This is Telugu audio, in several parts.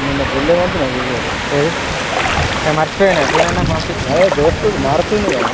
నిన్న వెళ్ళేమంటున్నా మర్చిపోయాను ఎప్పుడైనా పంపిస్తాను. అదే దోస్తు మారుతుంది కదా.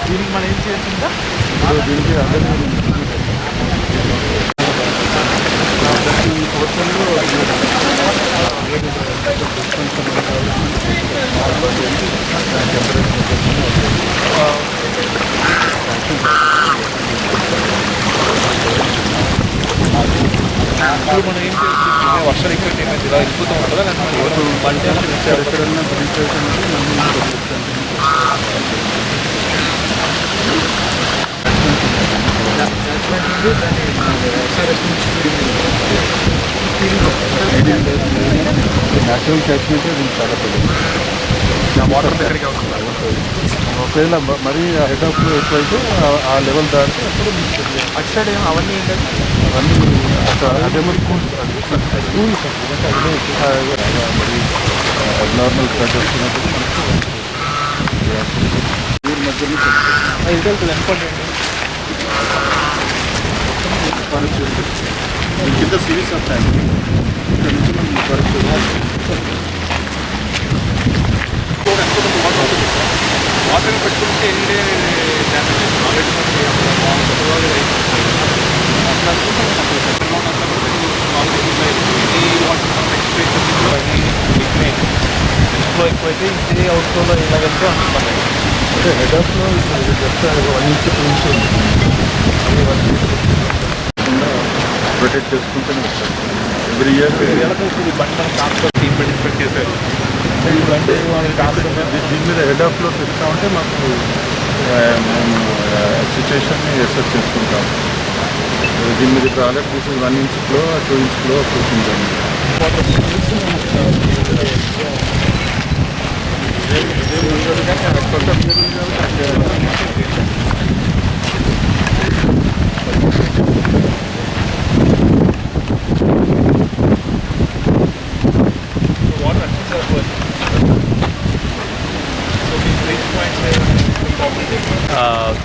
దీనికి మనం ఏం చేస్తుందా దీనికి అందరూ ఇప్పుడు మనం ఏం చేస్తుంది వర్షం ఎక్కువ ఏమైంది ఇలా వెళ్ళిపోతూ ఉంటుందా లేకపోతే ఎక్కడన్నా న్యాచురల్ క్యాచ్మెంట్ దీనికి చాలా పెద్దది. వాటర్ దగ్గరికి అవుతుంది. ఒకవేళ మరీ హెడ్ ఆఫ్ ఎక్కువైతే ఆ లెవెల్ దాటితే అప్పుడు అటు సైడ్ ఏమో అవన్నీ ఏంటంటే అవన్నీ అదే మరి కూల్స్ మరి నార్మల్ ఫ్లడ్ వస్తున్నప్పుడు ఊరి మధ్యలో ఇది వెళ్తుంది అనుకోండి. కింద సిరీస్ వస్తాయి. ఇక్కడ నుంచి మనం వాటర్ పెట్టుకుంటే ఎన్ని డ్యామేజ్ ఆల్రెడీ ఫ్లో ఎక్కువైతే ఇదే అవుట్ఫ్లోలో ఇలా వెళ్తే అనుకుంటాను. అంటే హెడ్ ఆఫ్లో జస్ట్ 1 ఇంచ్ 2 ఇంచ్ ఉంది. అవి 1 ఇంచ్ ప్రొటెక్ట్ చేసుకుంటూనే వస్తారు. ఎవ్రీ ఇయర్ బండి ట్రాన్స్పోర్ట్ టీమ్ పెట్టి చేశారు. అంటే దీని మీద హెడ్ ఆఫ్లో తెస్తా ఉంటే మాకు మేము సిచ్యువేషన్ని ఎసెస్ చేసుకుంటాం. దీని మీద ఇప్పుడు already this 1 inch flow 2 inch flow కూర్చుంటాం.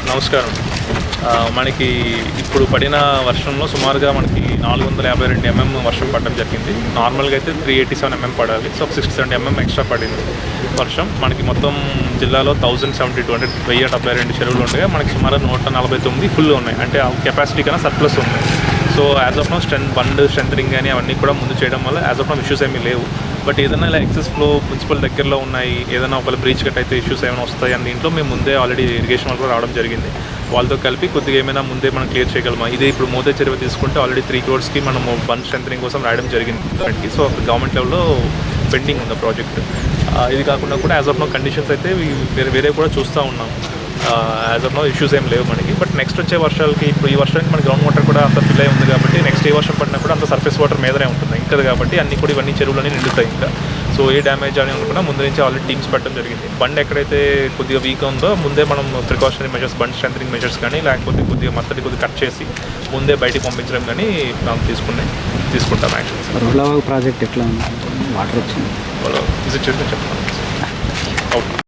నమస్కారం. మనకి ఇప్పుడు పడిన వర్షంలో సుమారుగా మనకి 452 mm వర్షం పడడం జరిగింది. నార్మల్గా అయితే 387 mm పడాలి. సో 67 mm ఎక్స్ట్రా పడింది వర్షం. మనకి మొత్తం జిల్లాలో 1072 అంటే 1072 చెరువులు ఉండగా మనకి సుమారు 149 ఫుల్ ఉన్నాయి. అంటే కెపాసిటీ కన్నా సర్ప్లస్ ఉన్నాయి. So as of no bund strengthening కానీ అవన్నీ కూడా ముందు చేయడం వల్ల యాజ్ ఆఫ్ నో ఇష్యూస్ ఏమీ లేవు. బట్ ఏదైనా ఇలా ఎక్సెస్ ఫ్లో మున్సిపల్ దగ్గరలో ఉన్నాయి, ఏదైనా ఒకవేళ బ్రీచ్ కట్ అయితే ఇష్యూస్ ఏమైనా వస్తాయి అని దీంట్లో మేము ముందే ఆల్రెడీ ఇరిగేషన్ వాళ్ళు కూడా రావడం జరిగింది. వాళ్ళతో కలిపి కొద్దిగా ఏమైనా ముందే మనం క్లియర్ చేయగలమా. ఇదే ఇప్పుడు మోదే చెరువు తీసుకుంటే ఆల్రెడీ 3 crores మనము బండ్ స్ట్రెంథనింగ్ కోసం రాయడం జరిగింది. సో గవర్నమెంట్ లెవెల్లో పెండింగ్ ఉంది ప్రాజెక్ట్. ఇది కాకుండా కూడా యాజ్ ఆఫ్ నో కండిషన్స్ అయితే వేరే కూడా చూస్తూ ఉన్నాం. యాజ్ ఆఫ్ నో ఇష్యూస్ ఏం లేవు మనకి. బట్ నెక్స్ట్ వచ్చే వర్షాలకి, ఇప్పుడు ఈ వర్షానికి మన గ్రౌండ్ వాటర్ కూడా అంత ఫిల్ అయి ఉంది కాబట్టి నెక్స్ట్ ఏ వర్షం పడినా కూడా అంత సర్ఫేస్ వాటర్ మీదనే ఉంటుంది ఇంకా కాబట్టి అన్ని కూడా ఇవన్నీ చెరువులన్నీ నిండుతాయి ఇంకా. సో ఏ డ్యామేజ్ అని అనుకున్నా ముందు నుంచి ఆల్రెడీ టీమ్స్ పెట్టడం జరిగింది. బండ్ ఎక్కడైతే కొద్దిగా వీక్ ఉందో ముందే మనం precautionary measures, bund strengthening measures కానీ లేకపోతే కొద్దిగా మత్తడి కొద్దిగా కట్ చేసి ముందే బయటికి పంపించడం కానీ మనం తీసుకుంటాం యాక్షన్స్. రోడ్లవాగు ప్రాజెక్ట్ ఎట్లా ఉంది? వాటర్ వచ్చింది విజిట్ చేస్తే చెప్తాను. ఓకే.